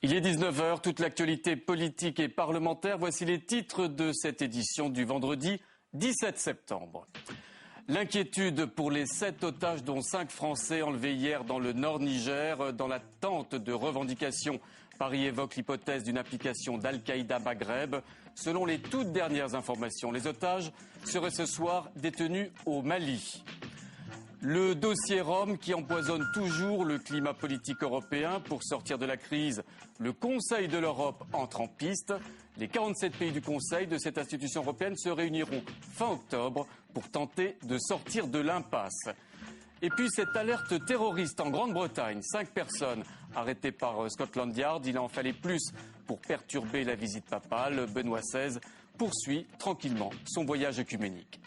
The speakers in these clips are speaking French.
Il est 19h, toute l'actualité politique et parlementaire. Voici les titres de cette édition du vendredi 17 septembre. L'inquiétude pour les 7 otages dont 5 Français enlevés hier dans le nord Niger. Dans l'attente de revendications, Paris évoque l'hypothèse d'une application d'Al-Qaïda Maghreb. Selon les toutes dernières informations, les otages seraient ce soir détenus au Mali. Le dossier Rome qui empoisonne toujours le climat politique européen. Pour sortir de la crise, le Conseil de l'Europe entre en piste. Les 47 pays du Conseil de cette institution européenne se réuniront fin octobre pour tenter de sortir de l'impasse. Et puis cette alerte terroriste en Grande-Bretagne. 5 personnes arrêtées par Scotland Yard. Il en fallait plus pour perturber la visite papale. Benoît XVI poursuit tranquillement son voyage œcuménique.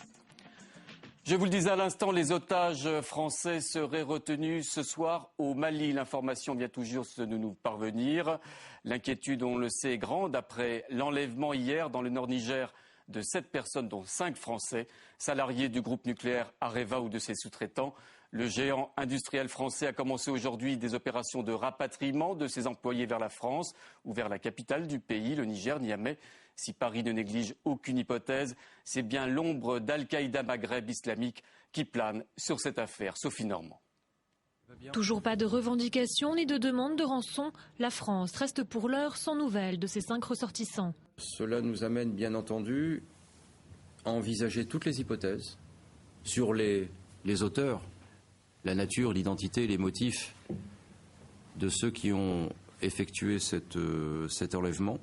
Je vous le disais à l'instant, les otages français seraient retenus ce soir au Mali. L'information vient tout juste de nous parvenir. L'inquiétude, on le sait, est grande après l'enlèvement hier dans le nord Niger de 7 personnes, dont 5 Français, salariés du groupe nucléaire Areva ou de ses sous-traitants. Le géant industriel français a commencé aujourd'hui des opérations de rapatriement de ses employés vers la France ou vers la capitale du pays, le Niger, Niamey. Si Paris ne néglige aucune hypothèse, c'est bien l'ombre d'Al-Qaïda Maghreb islamique qui plane sur cette affaire. Sophie Normand. Toujours pas de revendication ni de demande de rançon. La France reste pour l'heure sans nouvelles de ses 5 ressortissants. Cela nous amène bien entendu à envisager toutes les hypothèses sur les auteurs, la nature, l'identité, les motifs de ceux qui ont effectué cet enlèvement.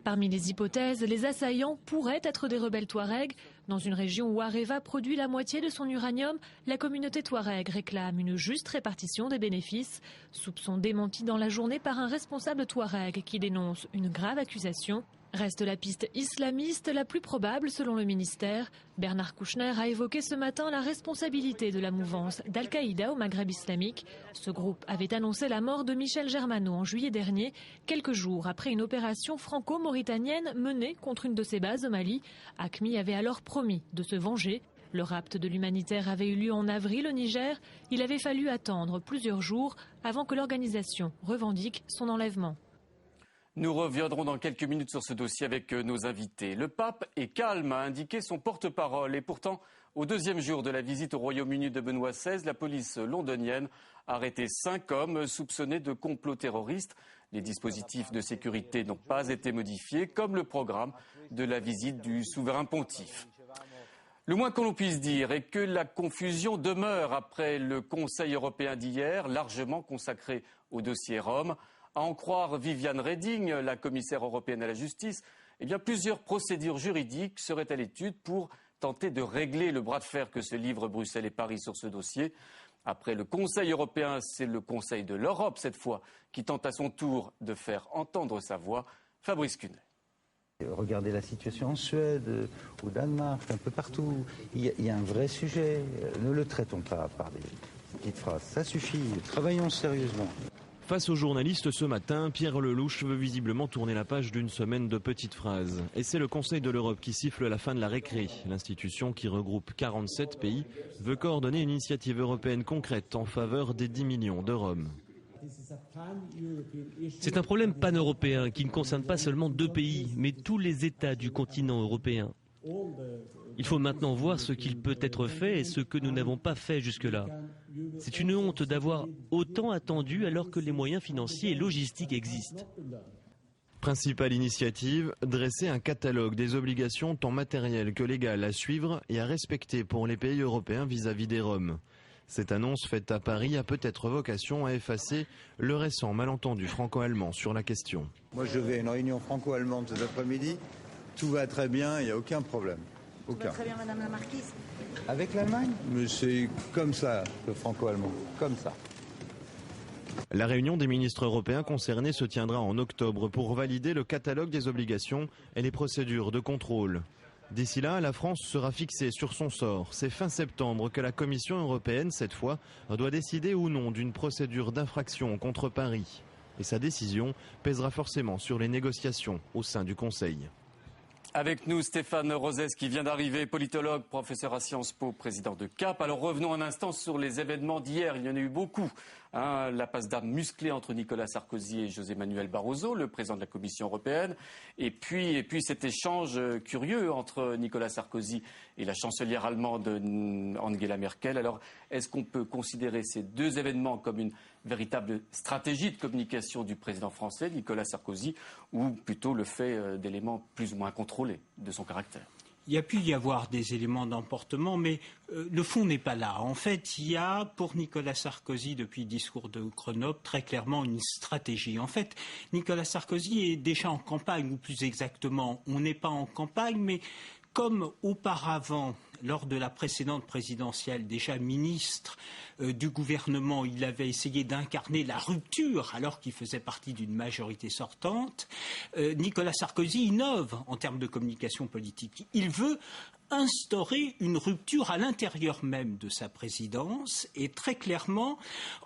Parmi les hypothèses, les assaillants pourraient être des rebelles Touaregs. Dans une région où Areva produit la moitié de son uranium, la communauté Touareg réclame une juste répartition des bénéfices. Soupçon démenti dans la journée par un responsable Touareg qui dénonce une grave accusation. Reste la piste islamiste la plus probable selon le ministère. Bernard Kouchner a évoqué ce matin la responsabilité de la mouvance d'Al-Qaïda au Maghreb islamique. Ce groupe avait annoncé la mort de Michel Germano en juillet dernier, quelques jours après une opération franco-mauritanienne menée contre une de ses bases au Mali. AQMI avait alors promis de se venger. Le rapt de l'humanitaire avait eu lieu en avril au Niger. Il avait fallu attendre plusieurs jours avant que l'organisation revendique son enlèvement. Nous reviendrons dans quelques minutes sur ce dossier avec nos invités. Le pape est calme, a indiqué son porte-parole. Et pourtant, au 2e jour de la visite au Royaume-Uni de Benoît XVI, la police londonienne a arrêté 5 hommes soupçonnés de complot terroriste. Les dispositifs de sécurité n'ont pas été modifiés, comme le programme de la visite du souverain pontife. Le moins que l'on puisse dire est que la confusion demeure après le Conseil européen d'hier, largement consacré au dossier Rome. À en croire Viviane Reding, la commissaire européenne à la justice, plusieurs procédures juridiques seraient à l'étude pour tenter de régler le bras de fer que se livrent Bruxelles et Paris sur ce dossier. Après le Conseil européen, c'est le Conseil de l'Europe, cette fois, qui tente à son tour de faire entendre sa voix. Fabrice Cunet. Regardez la situation en Suède, au Danemark, un peu partout. Il y a un vrai sujet. Ne le traitons pas par des petites phrases. Ça suffit. Travaillons sérieusement. Face aux journalistes ce matin, Pierre Lelouch veut visiblement tourner la page d'une semaine de petites phrases. Et c'est le Conseil de l'Europe qui siffle la fin de la récré. L'institution qui regroupe 47 pays veut coordonner une initiative européenne concrète en faveur des 10 millions de Roms. C'est un problème pan-européen qui ne concerne pas seulement 2 pays, mais tous les États du continent européen. Il faut maintenant voir ce qu'il peut être fait et ce que nous n'avons pas fait jusque-là. C'est une honte d'avoir autant attendu alors que les moyens financiers et logistiques existent. Principale initiative, dresser un catalogue des obligations tant matérielles que légales à suivre et à respecter pour les pays européens vis-à-vis des Roms. Cette annonce faite à Paris a peut-être vocation à effacer le récent malentendu franco-allemand sur la question. Moi je vais à une réunion franco-allemande cet après-midi. Tout va très bien, il n'y a aucun problème. Aucun. Tout va très bien, Madame la Marquise. Avec l'Allemagne ? Mais c'est comme ça, le franco-allemand, comme ça. La réunion des ministres européens concernés se tiendra en octobre pour valider le catalogue des obligations et les procédures de contrôle. D'ici là, la France sera fixée sur son sort. C'est fin septembre que la Commission européenne, cette fois, doit décider ou non d'une procédure d'infraction contre Paris. Et sa décision pèsera forcément sur les négociations au sein du Conseil. Avec nous, Stéphane Rosès qui vient d'arriver, politologue, professeur à Sciences Po, président de CAP. Alors revenons un instant sur les événements d'hier. Il y en a eu beaucoup La passe d'armes musclée entre Nicolas Sarkozy et José Manuel Barroso, le président de la Commission européenne. Et puis cet échange curieux entre Nicolas Sarkozy et la chancelière allemande Angela Merkel. Alors, est-ce qu'on peut considérer ces deux événements comme une véritable stratégie de communication du président français, Nicolas Sarkozy, ou plutôt le fait d'éléments plus ou moins contrôlés de son caractère? Il y a pu y avoir des éléments d'emportement, mais le fond n'est pas là. En fait, il y a pour Nicolas Sarkozy, depuis le discours de Grenoble, très clairement une stratégie. En fait, Nicolas Sarkozy est déjà en campagne, ou plus exactement, on n'est pas en campagne, mais comme auparavant, lors de la précédente présidentielle, déjà ministre du gouvernement, il avait essayé d'incarner la rupture alors qu'il faisait partie d'une majorité sortante. Nicolas Sarkozy innove en termes de communication politique. Il veut instaurer une rupture à l'intérieur même de sa présidence et très clairement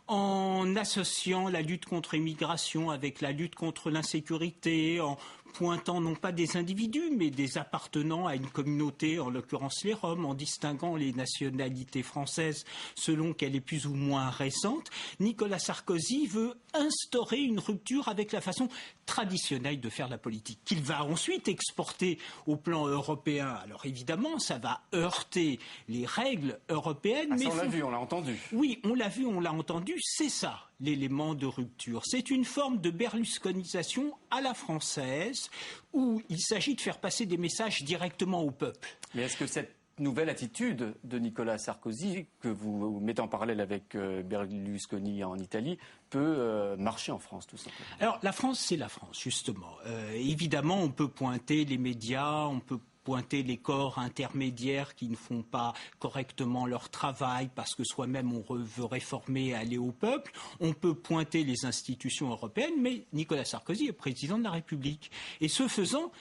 en associant la lutte contre l'immigration avec la lutte contre l'insécurité, en pointant non pas des individus mais des appartenant à une communauté, en l'occurrence les Roms, en distinguant les nationalités françaises selon qu'elle est plus ou moins récente. Nicolas Sarkozy veut instaurer une rupture avec la façon traditionnelle de faire la politique, qu'il va ensuite exporter au plan européen. Alors évidemment, ça va heurter les règles européennes. Mais ça, on l'a vu, on l'a entendu. Oui, on l'a vu, on l'a entendu, c'est ça l'élément de rupture. C'est une forme de berlusconisation à la française où il s'agit de faire passer des messages directement au peuple. Mais est-ce que cette nouvelle attitude de Nicolas Sarkozy, que vous mettez en parallèle avec Berlusconi en Italie, peut marcher en France, tout simplement? Alors, la France, c'est la France, justement. Évidemment, on peut pointer les médias, on peut pointer les corps intermédiaires qui ne font pas correctement leur travail parce que soi-même on veut réformer et aller au peuple. On peut pointer les institutions européennes, mais Nicolas Sarkozy est président de la République. Et ce faisant,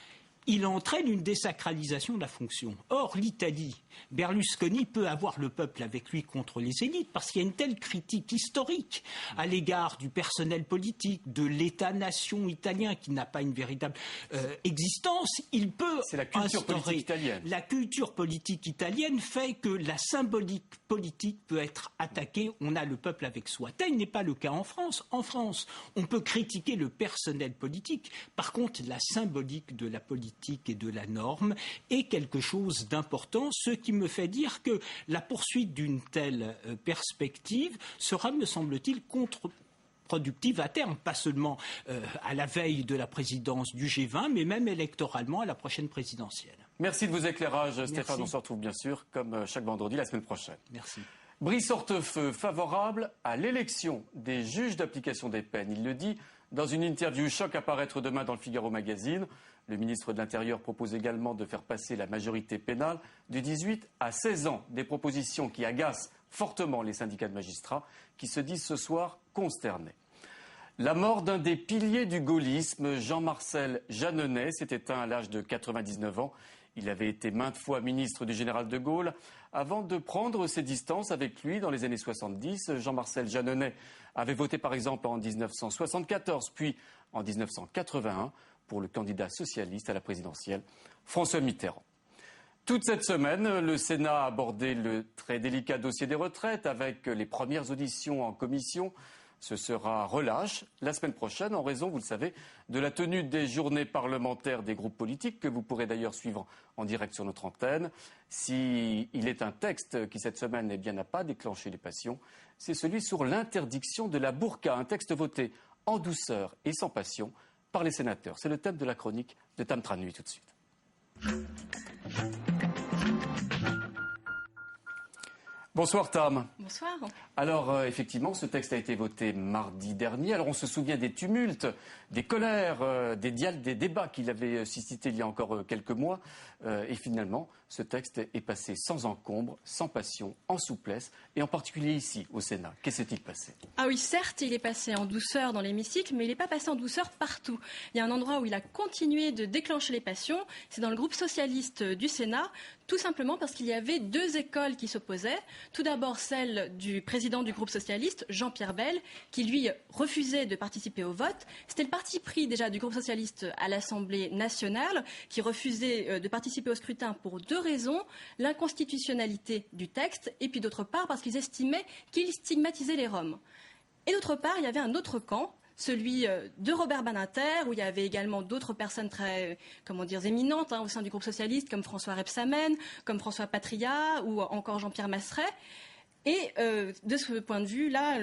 il entraîne une désacralisation de la fonction. Or, l'Italie, Berlusconi peut avoir le peuple avec lui contre les élites parce qu'il y a une telle critique historique à l'égard du personnel politique, de l'État-nation italien qui n'a pas une véritable existence. Il peut C'est la culture politique italienne. La culture politique italienne fait que la symbolique politique peut être attaquée. On a le peuple avec soi. Tel n'est pas le cas en France. En France, on peut critiquer le personnel politique. Par contre, la symbolique de la politique et de la norme est quelque chose d'important, ce qui me fait dire que la poursuite d'une telle perspective sera, me semble-t-il, contre-productive à terme, pas seulement à la veille de la présidence du G20, mais même électoralement à la prochaine présidentielle. Merci de vos éclairages, Stéphane. On se retrouve bien sûr, comme chaque vendredi, la semaine prochaine. Merci. Brice Hortefeux, favorable à l'élection des juges d'application des peines. Il le dit dans une interview choc à paraître demain dans le Figaro Magazine. Le ministre de l'Intérieur propose également de faire passer la majorité pénale de 18 à 16 ans. Des propositions qui agacent fortement les syndicats de magistrats qui se disent ce soir consternés. La mort d'un des piliers du gaullisme, Jean-Marcel Jeanneney, s'est éteint à l'âge de 99 ans. Il avait été maintes fois ministre du général de Gaulle. Avant de prendre ses distances avec lui dans les années 70, Jean-Marcel Jeanneney avait voté par exemple en 1974, puis en 1981 pour le candidat socialiste à la présidentielle, François Mitterrand. Toute cette semaine, le Sénat a abordé le très délicat dossier des retraites avec les premières auditions en commission. Ce sera relâche la semaine prochaine en raison, vous le savez, de la tenue des journées parlementaires des groupes politiques que vous pourrez d'ailleurs suivre en direct sur notre antenne. S'il est un texte qui cette semaine n'a pas déclenché les passions, c'est celui sur l'interdiction de la burqa, un texte voté en douceur et sans passion par les sénateurs. C'est le thème de la chronique de Tam Tranui tout de suite. Bonsoir Tam. Bonsoir. Alors effectivement, ce texte a été voté mardi dernier. Alors on se souvient des tumultes, des colères, des débats qu'il avait suscités il y a encore quelques mois. Et finalement, ce texte est passé sans encombre, sans passion, en souplesse, et en particulier ici, au Sénat. Qu'est-ce qui s'est-il passé? Ah oui, certes, il est passé en douceur dans l'hémicycle, mais il n'est pas passé en douceur partout. Il y a un endroit où il a continué de déclencher les passions, c'est dans le groupe socialiste du Sénat, tout simplement parce qu'il y avait deux écoles qui s'opposaient. Tout d'abord, celle du président du groupe socialiste, Jean-Pierre Bel, qui lui refusait de participer au vote. C'était le parti pris déjà du groupe socialiste à l'Assemblée nationale, qui refusait de participer au scrutin pour deux raisons: l'inconstitutionnalité du texte, et puis d'autre part parce qu'ils estimaient qu'il stigmatisait les Roms. Et d'autre part, il y avait un autre camp, celui de Robert Badinter, où il y avait également d'autres personnes très, éminentes au sein du groupe socialiste, comme François Rebsamen, comme François Patriat ou encore Jean-Pierre Masseret. Et de ce point de vue-là,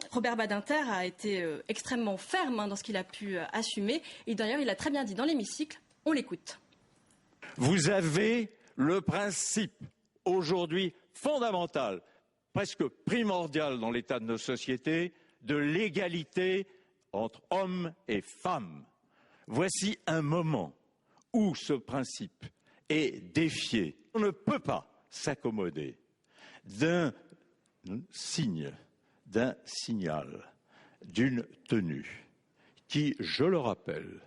Robert Badinter a été extrêmement ferme dans ce qu'il a pu assumer. Et d'ailleurs, il a très bien dit dans l'hémicycle, on l'écoute. Vous avez le principe aujourd'hui fondamental, presque primordial dans l'état de nos sociétés, de l'égalité entre hommes et femmes. Voici un moment où ce principe est défié. On ne peut pas s'accommoder d'un signe, d'un signal, d'une tenue qui, je le rappelle,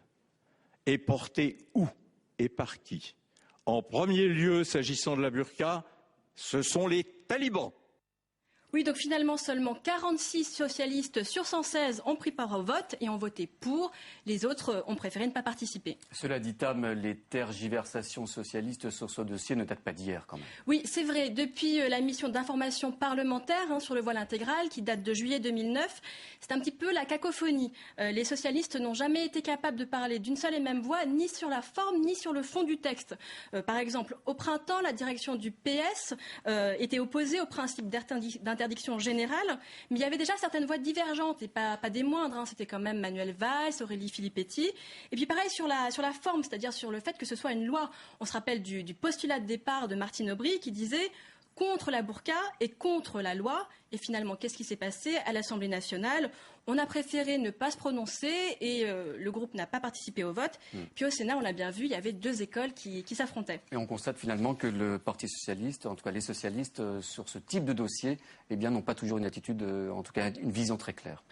est portée où et par qui? En premier lieu, s'agissant de la burqa, ce sont les talibans. Oui, donc finalement, seulement 46 socialistes sur 116 ont pris part au vote et ont voté pour. Les autres ont préféré ne pas participer. Cela dit, Tam, les tergiversations socialistes sur ce dossier ne datent pas d'hier quand même. Oui, c'est vrai. Depuis la mission d'information parlementaire sur le voile intégral, qui date de juillet 2009, c'est un petit peu la cacophonie. Les socialistes n'ont jamais été capables de parler d'une seule et même voix, ni sur la forme, ni sur le fond du texte. Par exemple, au printemps, la direction du PS était opposée au principe d'interdiction générale, mais il y avait déjà certaines voix divergentes, et pas des moindres. C'était quand même Manuel Valls, Aurélie Filippetti. Et puis pareil sur la forme, c'est-à-dire sur le fait que ce soit une loi. On se rappelle du postulat de départ de Martine Aubry qui disait contre la burqa et contre la loi. Et finalement, qu'est-ce qui s'est passé à l'Assemblée nationale? On a préféré ne pas se prononcer et le groupe n'a pas participé au vote. Puis au Sénat, on l'a bien vu, il y avait deux écoles qui s'affrontaient. Et on constate finalement que le Parti socialiste, en tout cas les socialistes, sur ce type de dossier, n'ont pas toujours une attitude, en tout cas une vision très claire.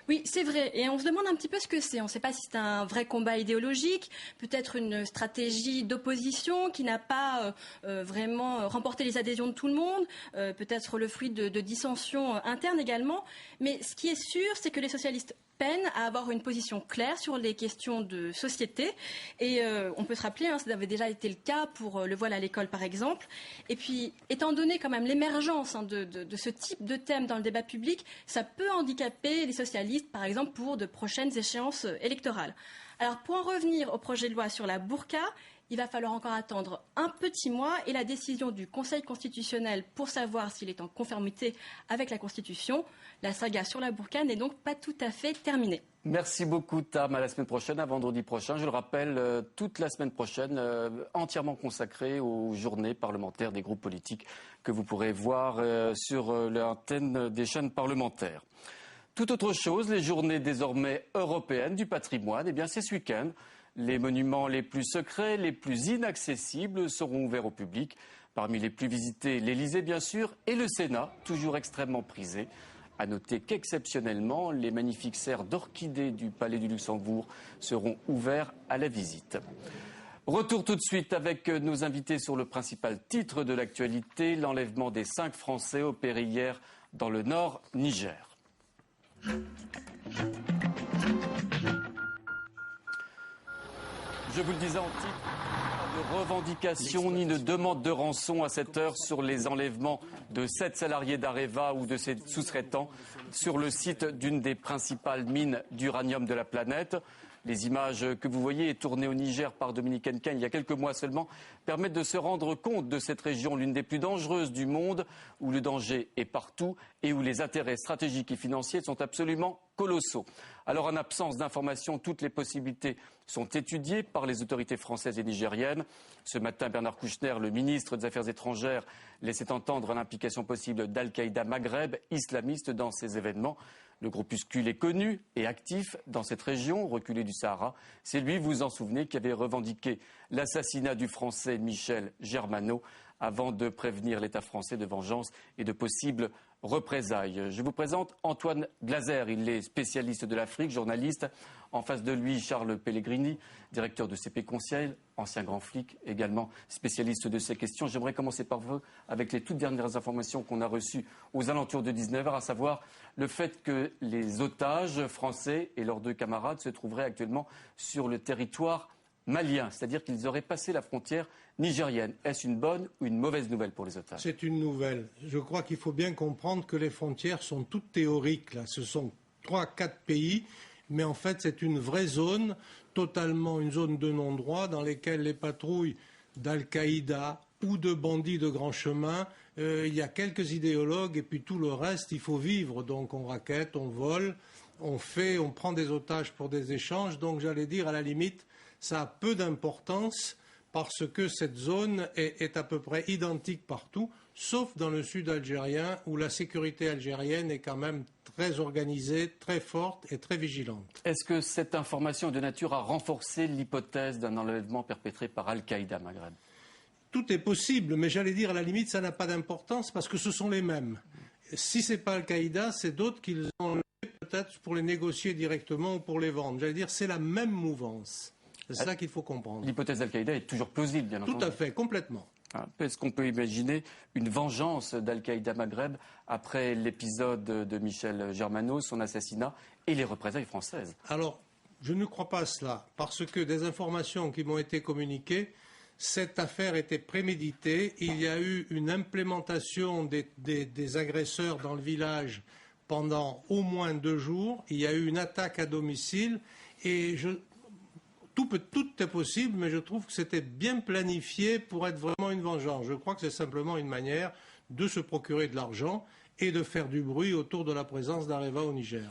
Oui, c'est vrai. Et on se demande un petit peu ce que c'est. On ne sait pas si c'est un vrai combat idéologique, peut-être une stratégie d'opposition qui n'a pas vraiment remporté les adhésions de tout le monde, peut-être le fruit de dissensions internes également. Mais ce qui est sûr, c'est que les socialistes peinent à avoir une position claire sur les questions de société. Et on peut se rappeler, ça avait déjà été le cas pour le voile à l'école, par exemple. Et puis, étant donné quand même l'émergence de ce type de thème dans le débat public, ça peut handicaper les socialistes, par exemple, pour de prochaines échéances électorales. Alors, pour en revenir au projet de loi sur la burqa, il va falloir encore attendre un petit mois et la décision du Conseil constitutionnel pour savoir s'il est en conformité avec la Constitution. La saga sur la burqa n'est donc pas tout à fait terminée. Merci beaucoup, Tam. À la semaine prochaine, à vendredi prochain. Je le rappelle, toute la semaine prochaine, entièrement consacrée aux journées parlementaires des groupes politiques que vous pourrez voir sur l'antenne des chaînes parlementaires. Tout autre chose, les journées désormais européennes du patrimoine, c'est ce week-end. Les monuments les plus secrets, les plus inaccessibles seront ouverts au public. Parmi les plus visités, l'Élysée bien sûr et le Sénat, toujours extrêmement prisé. À noter qu'exceptionnellement, les magnifiques serres d'orchidées du Palais du Luxembourg seront ouverts à la visite. Retour tout de suite avec nos invités sur le principal titre de l'actualité, l'enlèvement des 5 Français opérés hier dans le Nord Niger. Je vous le disais en titre, pas de revendication ni de demande de rançon à cette heure sur les enlèvements de 7 salariés d'Areva ou de ses sous-traitants sur le site d'une des principales mines d'uranium de la planète. Les images que vous voyez tournées au Niger par Dominique Hennequin il y a quelques mois seulement permettent de se rendre compte de cette région, l'une des plus dangereuses du monde, où le danger est partout et où les intérêts stratégiques et financiers sont absolument colossaux. Alors en absence d'informations, toutes les possibilités sont étudiées par les autorités françaises et nigériennes. Ce matin, Bernard Kouchner, le ministre des Affaires étrangères, laissait entendre l'implication possible d'Al-Qaïda Maghreb islamiste dans ces événements. Le groupuscule est connu et actif dans cette région, reculée du Sahara. C'est lui, vous vous en souvenez, qui avait revendiqué l'assassinat du Français Michel Germano avant de prévenir l'État français de vengeance et de possibles représailles. Je vous présente Antoine Glaser. Il est spécialiste de l'Afrique, journaliste. En face de lui, Charles Pellegrini, directeur de CP Conseil, ancien grand flic, également spécialiste de ces questions. J'aimerais commencer par vous avec les toutes dernières informations qu'on a reçues aux alentours de 19h, à savoir le fait que les otages français et leurs 2 camarades se trouveraient actuellement sur le territoire maliens, c'est-à-dire qu'ils auraient passé la frontière nigérienne. Est-ce une bonne ou une mauvaise nouvelle pour les otages? C'est une nouvelle. Je crois qu'il faut bien comprendre que les frontières sont toutes théoriques. Là. Ce sont 3-4 pays, mais en fait c'est une vraie zone, totalement une zone de non-droit dans laquelle les patrouilles d'Al-Qaïda ou de bandits de grand chemin, il y a quelques idéologues et puis tout le reste, il faut vivre. Donc on raquette, on vole, on prend des otages pour des échanges. Donc j'allais dire à la limite, ça a peu d'importance parce que cette zone est à peu près identique partout, sauf dans le sud algérien où la sécurité algérienne est quand même très organisée, très forte et très vigilante. Est-ce que cette information est de nature à renforcer l'hypothèse d'un enlèvement perpétré par Al-Qaïda Maghreb? Tout est possible, mais j'allais dire à la limite, ça n'a pas d'importance parce que ce sont les mêmes. Si ce n'est pas Al-Qaïda, c'est d'autres qui les ont enlevés peut-être pour les négocier directement ou pour les vendre. J'allais dire, c'est la même mouvance. C'est ça qu'il faut comprendre. L'hypothèse d'Al-Qaïda est toujours plausible, bien entendu. Tout à fait, complètement. Est-ce qu'on peut imaginer une vengeance d'Al-Qaïda Maghreb après l'épisode de Michel Germano, son assassinat et les représailles françaises? Alors, je ne crois pas à cela, parce que des informations qui m'ont été communiquées, cette affaire était préméditée. Il y a eu une implémentation des agresseurs dans le village pendant au moins 2 jours. Il y a eu une attaque à domicile et tout est possible, mais je trouve que c'était bien planifié pour être vraiment une vengeance. Je crois que c'est simplement une manière de se procurer de l'argent et de faire du bruit autour de la présence d'Areva au Niger.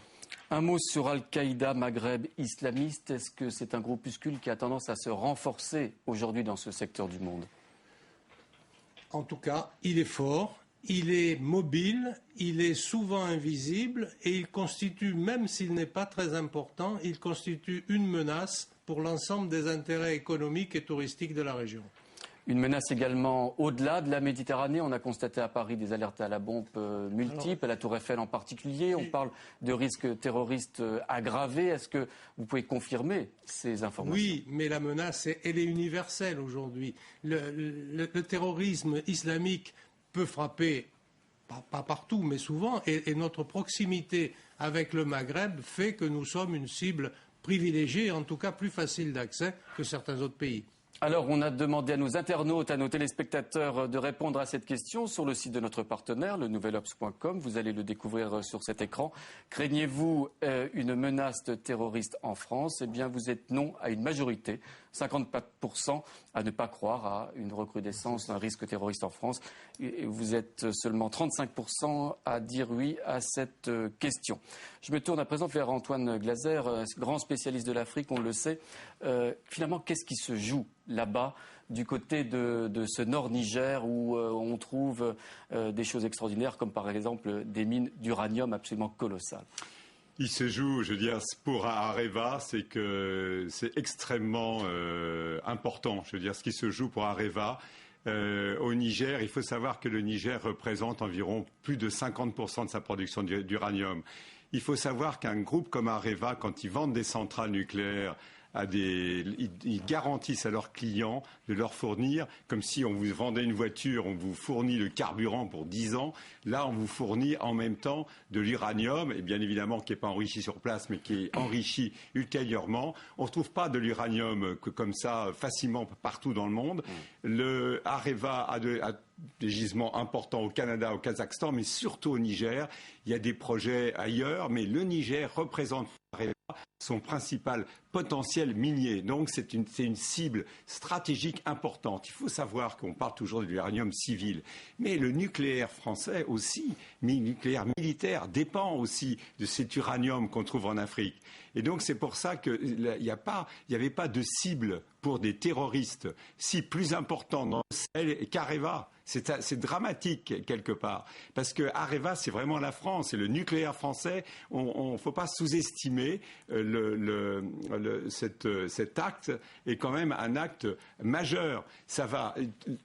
Un mot sur Al-Qaïda Maghreb islamiste. Est-ce que c'est un groupuscule qui a tendance à se renforcer aujourd'hui dans ce secteur du monde? En tout cas, il est fort, il est mobile, il est souvent invisible et il constitue, même s'il n'est pas très important, il constitue une menace pour l'ensemble des intérêts économiques et touristiques de la région. Une menace également au-delà de la Méditerranée. On a constaté à Paris des alertes à la bombe multiples, à la Tour Eiffel en particulier. On parle de risques terroristes aggravés. Est-ce que vous pouvez confirmer ces informations? Oui, mais la menace, elle est universelle aujourd'hui. Le terrorisme islamique peut frapper, pas partout, mais souvent, et notre proximité avec le Maghreb fait que nous sommes une cible privilégiée, en tout cas plus facile d'accès que certains autres pays. Alors, on a demandé à nos internautes, à nos téléspectateurs de répondre à cette question sur le site de notre partenaire, le nouvelobs.com. Vous allez le découvrir sur cet écran. Craignez-vous une menace terroriste en France? Eh bien, vous êtes non à une majorité, 54% à ne pas croire à une recrudescence d'un risque terroriste en France. Et vous êtes seulement 35% à dire oui à cette question. Je me tourne à présent vers Antoine Glaser, grand spécialiste de l'Afrique, on le sait. Finalement, qu'est-ce qui se joue là-bas, du côté de ce nord Niger où on trouve des choses extraordinaires comme par exemple des mines d'uranium absolument colossales? Il se joue, je veux dire, pour Areva, c'est que c'est extrêmement important. Je veux dire, ce qui se joue pour Areva au Niger, il faut savoir que le Niger représente environ plus de 50% de sa production d'uranium. Il faut savoir qu'un groupe comme Areva, quand ils vendent des centrales nucléaires, ils garantissent à leurs clients de leur fournir, comme si on vous vendait une voiture, on vous fournit le carburant pour 10 ans. Là, on vous fournit en même temps de l'uranium, et bien évidemment qui n'est pas enrichi sur place, mais qui est enrichi ultérieurement. On ne trouve pas de l'uranium comme ça facilement partout dans le monde. Le Areva a des gisements importants au Canada, au Kazakhstan, mais surtout au Niger. Il y a des projets ailleurs, mais le Niger représente son principal potentiel minier. Donc c'est une cible stratégique importante. Il faut savoir qu'on parle toujours de l'uranium civil, mais le nucléaire français aussi, mais le nucléaire militaire dépend aussi de cet uranium qu'on trouve en Afrique. Et donc c'est pour ça qu'il n'y avait pas de cible pour des terroristes si plus important dans le Sahel qu'Areva. C'est dramatique quelque part, parce que Areva c'est vraiment la France et le nucléaire français. On ne faut pas sous-estimer cet acte est quand même un acte majeur.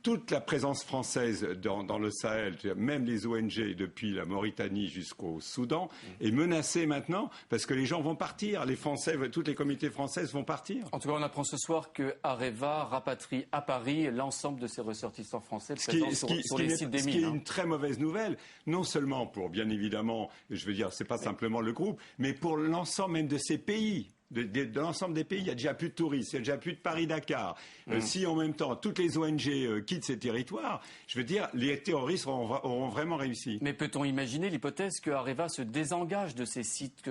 Toute la présence française dans le Sahel, même les ONG depuis la Mauritanie jusqu'au Soudan, est menacée maintenant parce que les gens vont partir. Les Français, toutes les communautés françaises vont partir. En tout cas, on apprend ce soir que Areva rapatrie à Paris l'ensemble de ses ressortissants français présents sur les sites des mines. Ce qui est une très mauvaise nouvelle, non seulement pour, bien évidemment, je veux dire, c'est pas simplement le groupe, mais pour l'ensemble même de ces pays. de l'ensemble des pays. Il n'y a déjà plus de touristes, il n'y a déjà plus de Paris-Dakar. Si en même temps toutes les ONG quittent ces territoires, je veux dire, les terroristes auront vraiment réussi. Mais peut-on imaginer l'hypothèse que Areva se désengage de ces sites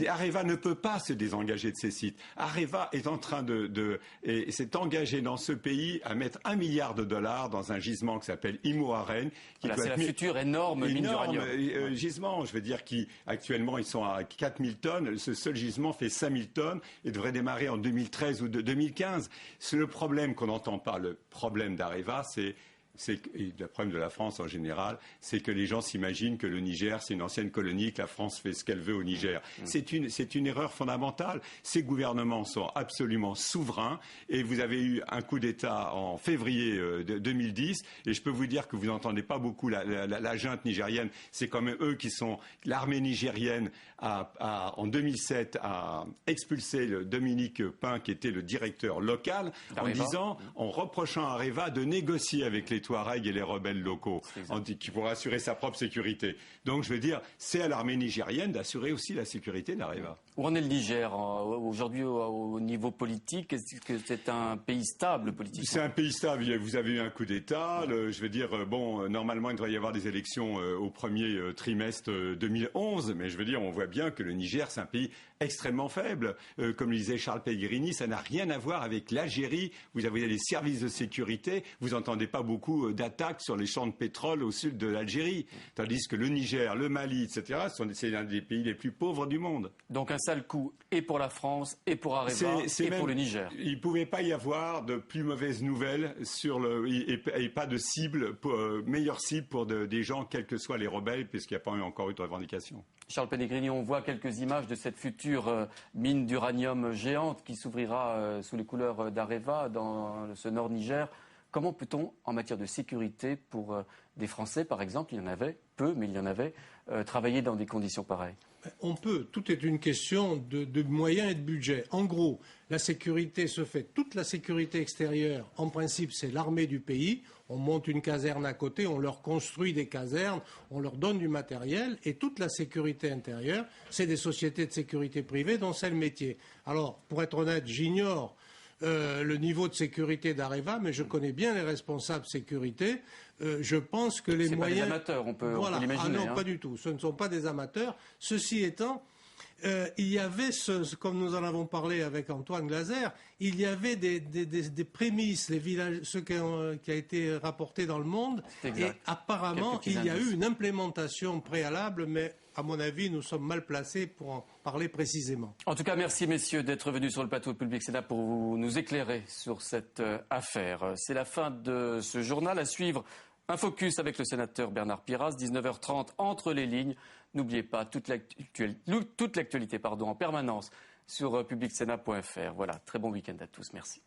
Areva ne peut pas se désengager de ces sites. Areva est en train et s'est engagé dans ce pays à mettre $1 milliard dans un gisement qui s'appelle Imo-Arène. C'est la future énorme mine d'uranium. Gisement, je veux dire, actuellement ils sont à 4000 tonnes. Ce seul gisement fait 5000 tonnes et devrait démarrer en 2013 ou 2015. C'est le problème qu'on n'entend pas. Le problème d'Areva, et le problème de la France en général, c'est que les gens s'imaginent que le Niger, c'est une ancienne colonie, que la France fait ce qu'elle veut au Niger. C'est une erreur fondamentale. Ces gouvernements sont absolument souverains et vous avez eu un coup d'État en février 2010 et je peux vous dire que vous n'entendez pas beaucoup la junte nigérienne. C'est quand même eux qui sont... L'armée nigérienne en 2007 a expulsé le Dominique Pain qui était le directeur local en reprochant à Areva de négocier avec les Touaregs et les rebelles locaux qui pourraient assurer sa propre sécurité. Donc je veux dire, c'est à l'armée nigérienne d'assurer aussi la sécurité d'Areva. Où en est le Niger aujourd'hui au niveau politique? Est-ce que c'est un pays stable politiquement? C'est un pays stable. Vous avez eu un coup d'État. Je veux dire, normalement il devrait y avoir des élections au premier trimestre 2011, mais je veux dire, on voit bien que le Niger, c'est un pays extrêmement faible. Comme le disait Charles Pellegrini, ça n'a rien à voir avec l'Algérie. Vous avez les services de sécurité. Vous n'entendez pas beaucoup d'attaques sur les champs de pétrole au sud de l'Algérie. Tandis que le Niger, le Mali, etc., c'est l'un des pays les plus pauvres du monde. Donc un sale coup et pour la France, et pour Areva, pour le Niger. Il ne pouvait pas y avoir de plus mauvaises nouvelles et pas de cible, meilleure cible pour des gens, quels que soient les rebelles, puisqu'il n'y a pas encore eu de revendication. Charles Pellegrini, on voit quelques images de cette future mine d'uranium géante qui s'ouvrira sous les couleurs d'Areva dans ce nord Niger. Comment peut-on, en matière de sécurité, pour des Français par exemple, il y en avait peu, mais il y en avait, travailler dans des conditions pareilles? On peut. Tout est une question de moyens et de budget. En gros, la sécurité se fait. Toute la sécurité extérieure, en principe, c'est l'armée du pays. On monte une caserne à côté, on leur construit des casernes, on leur donne du matériel. Et toute la sécurité intérieure, c'est des sociétés de sécurité privée dont c'est le métier. Alors, pour être honnête, j'ignore le niveau de sécurité d'Areva, mais je connais bien les responsables sécurité. Je pense que les moyens... C'est pas des amateurs, on peut l'imaginer. Ah non, pas du tout. Ce ne sont pas des amateurs. Ceci étant, il y avait, comme nous en avons parlé avec Antoine Glaser, il y avait des prémices, ce qui a été rapporté dans le monde. Et apparemment, il y a eu une implémentation préalable, mais à mon avis, nous sommes mal placés pour en parler précisément. En tout cas, merci messieurs d'être venus sur le plateau de Public Sénat pour nous éclairer sur cette affaire. C'est la fin de ce journal. À suivre, un focus avec le sénateur Bernard Piras, 19h30, entre les lignes. N'oubliez pas toute l'actualité en permanence sur publicsénat.fr. Voilà, très bon week-end à tous. Merci.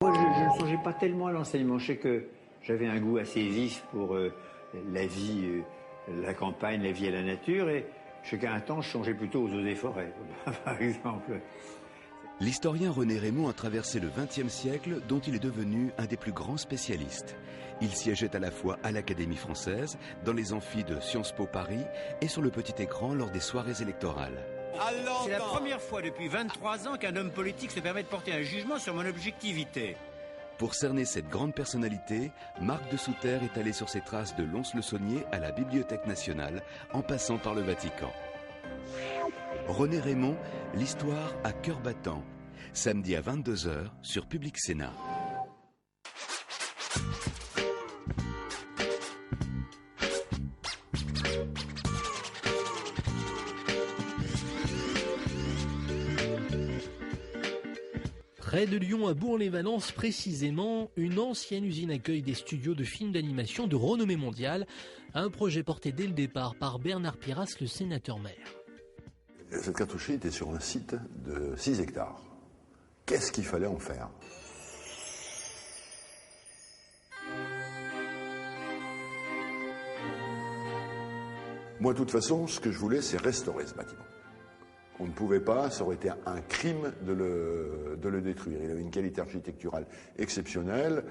Moi, je ne songeais pas tellement à l'enseignement. Je sais que j'avais un goût assez vif pour la vie, la campagne, la vie à la nature. Et je sais qu'à un temps, je songeais plutôt aux eaux des forêts, par exemple. L'historien René Raymond a traversé le XXe siècle, dont il est devenu un des plus grands spécialistes. Il siégeait à la fois à l'Académie française, dans les amphis de Sciences Po Paris et sur le petit écran lors des soirées électorales. C'est la première fois depuis 23 ans qu'un homme politique se permet de porter un jugement sur mon objectivité. Pour cerner cette grande personnalité, Marc de Souter est allé sur ses traces de Lons-le-Saunier à la Bibliothèque nationale, en passant par le Vatican. René Raymond, l'histoire à cœur battant. Samedi à 22h sur Public Sénat. Près de Lyon, à Bourg-les-Valences précisément, une ancienne usine accueille des studios de films d'animation de renommée mondiale. Un projet porté dès le départ par Bernard Piras, le sénateur-maire. Cette cartoucherie était sur un site de 6 hectares. Qu'est-ce qu'il fallait en faire ? Moi, de toute façon, ce que je voulais, c'est restaurer ce bâtiment. On ne pouvait pas, ça aurait été un crime de le détruire. Il avait une qualité architecturale exceptionnelle,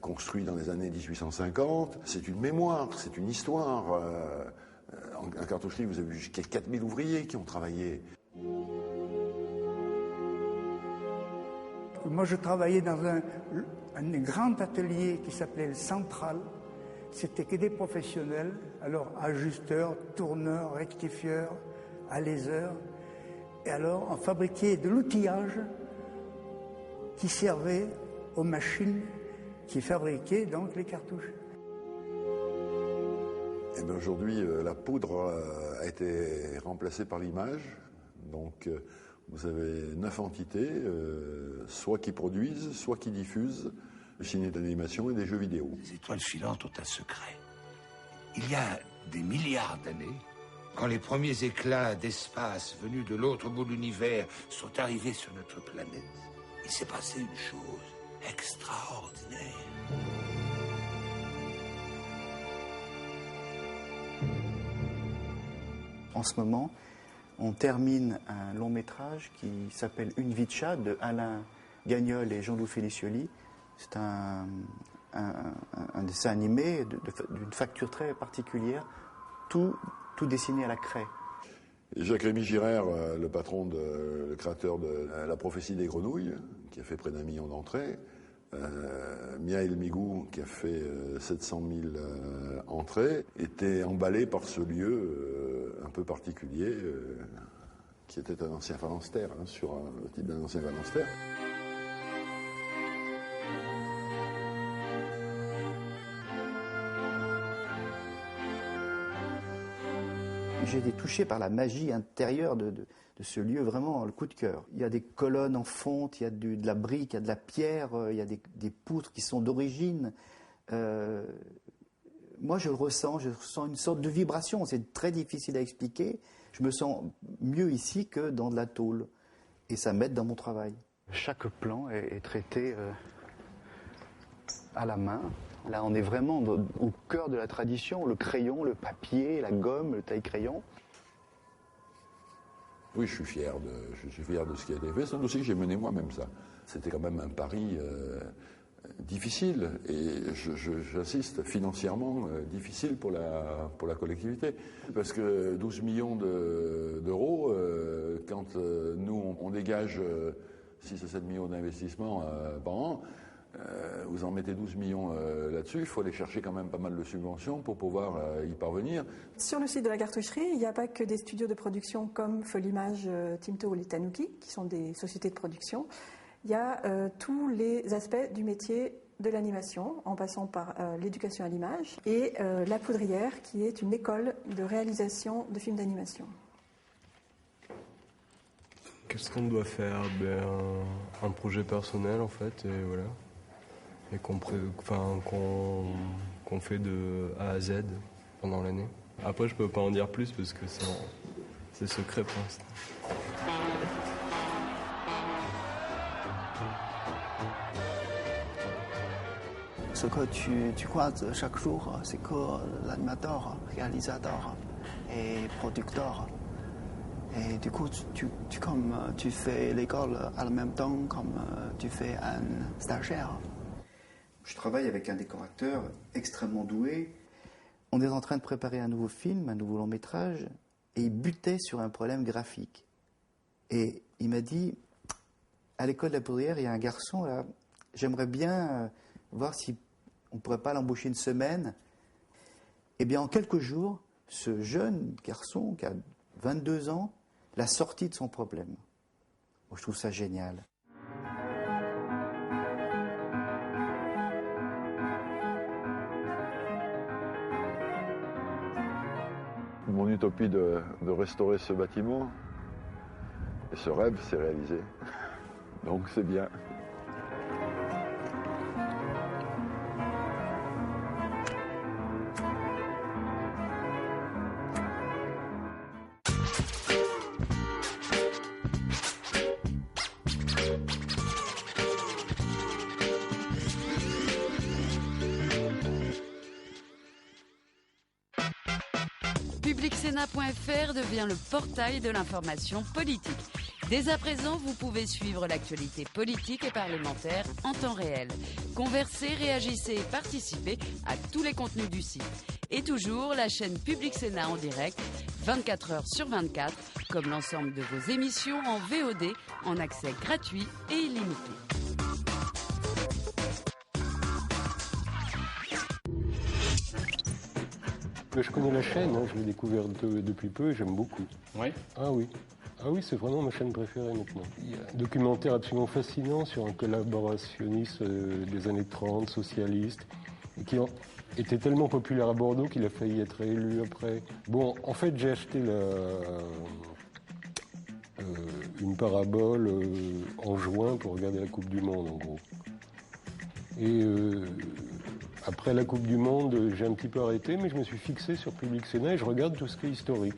construit dans les années 1850. C'est une mémoire, c'est une histoire. En cartoucherie, vous avez vu jusqu'à 4000 ouvriers qui ont travaillé. Moi, je travaillais dans un grand atelier qui s'appelait le Central. C'était que des professionnels, alors ajusteurs, tourneurs, rectifieurs, aléseurs. Et alors, on fabriquait de l'outillage qui servait aux machines qui fabriquaient donc les cartouches. Et bien aujourd'hui, la poudre a été remplacée par l'image. Donc, vous avez 9 entités, soit qui produisent, soit qui diffusent le ciné d'animation et des jeux vidéo. Les étoiles filantes ont un secret. Il y a des milliards d'années, quand les premiers éclats d'espace venus de l'autre bout de l'univers sont arrivés sur notre planète, il s'est passé une chose extraordinaire. En ce moment, on termine un long métrage qui s'appelle Une vie de chat de Alain Gagnol et Jean-Loup Félicioli. C'est un dessin animé d'une facture très particulière, tout dessiné à la craie. Et Jacques-Rémy Girard, le créateur de La prophétie des grenouilles, qui a fait près d'1 million d'entrées, Mihail Migou, qui a fait 700 000 entrées, était emballé par ce lieu un peu particulier, qui était un ancien phalanstère, sur le type d'un ancien phalanstère. J'ai été touché par la magie intérieure de ce lieu, vraiment le coup de cœur. Il y a des colonnes en fonte, il y a de la brique, il y a de la pierre, il y a des poutres qui sont d'origine. Moi, je ressens une sorte de vibration. C'est très difficile à expliquer. Je me sens mieux ici que dans de la tôle. Et ça m'aide dans mon travail. Chaque plan est traité à la main. Là, on est vraiment au cœur de la tradition. Le crayon, le papier, la gomme, le taille-crayon. Oui, je suis fier de ce qui a été fait. C'est un dossier que j'ai mené moi-même, ça. C'était quand même un pari difficile et j'insiste, financièrement difficile pour la collectivité. Parce que 12 millions d'euros, quand nous on dégage 6 à 7 millions d'investissements par an, vous en mettez 12 millions là-dessus, il faut aller chercher quand même pas mal de subventions pour pouvoir y parvenir. Sur le site de la cartoucherie, il n'y a pas que des studios de production comme Folimage, Timto ou les Tanuki, qui sont des sociétés de production. Il y a tous les aspects du métier de l'animation, en passant par l'éducation à l'image, et La Poudrière, qui est une école de réalisation de films d'animation. Qu'est-ce qu'on doit faire? Un projet personnel, en fait, et voilà. Et qu'on fait de A à Z pendant l'année. Après, je peux pas en dire plus parce que c'est secret pour l'instant. Ce que tu croises chaque jour, c'est que l'animateur, réalisateur et producteur. Et du coup, tu fais l'école en même temps comme tu fais un stagiaire. Je travaille avec un décorateur extrêmement doué. On est en train de préparer un nouveau film, un nouveau long métrage, et il butait sur un problème graphique. Et il m'a dit, à l'école de la Poudrière, il y a un garçon là, j'aimerais bien voir si on ne pourrait pas l'embaucher une semaine. Eh bien, en quelques jours, ce jeune garçon qui a 22 ans l'a sorti de son problème. Moi, je trouve ça génial. Mon utopie de restaurer ce bâtiment, et ce rêve s'est réalisé. Donc c'est bien. publicsénat.fr devient le portail de l'information politique. Dès à présent, vous pouvez suivre l'actualité politique et parlementaire en temps réel. Conversez, réagissez et participez à tous les contenus du site. Et toujours la chaîne Public Sénat en direct, 24 heures sur 24, comme l'ensemble de vos émissions en VOD, en accès gratuit et illimité. Je connais la chaîne, je l'ai découverte depuis peu et j'aime beaucoup. Oui. Ah oui. Ah oui, c'est vraiment ma chaîne préférée maintenant. Il y a un documentaire absolument fascinant sur un collaborationniste des années 30, socialiste, et qui était tellement populaire à Bordeaux qu'il a failli être élu après. Bon, en fait, j'ai acheté une parabole en juin pour regarder la Coupe du Monde, en gros. Et après la Coupe du Monde, j'ai un petit peu arrêté, mais je me suis fixé sur Public Sénat et je regarde tout ce qui est historique.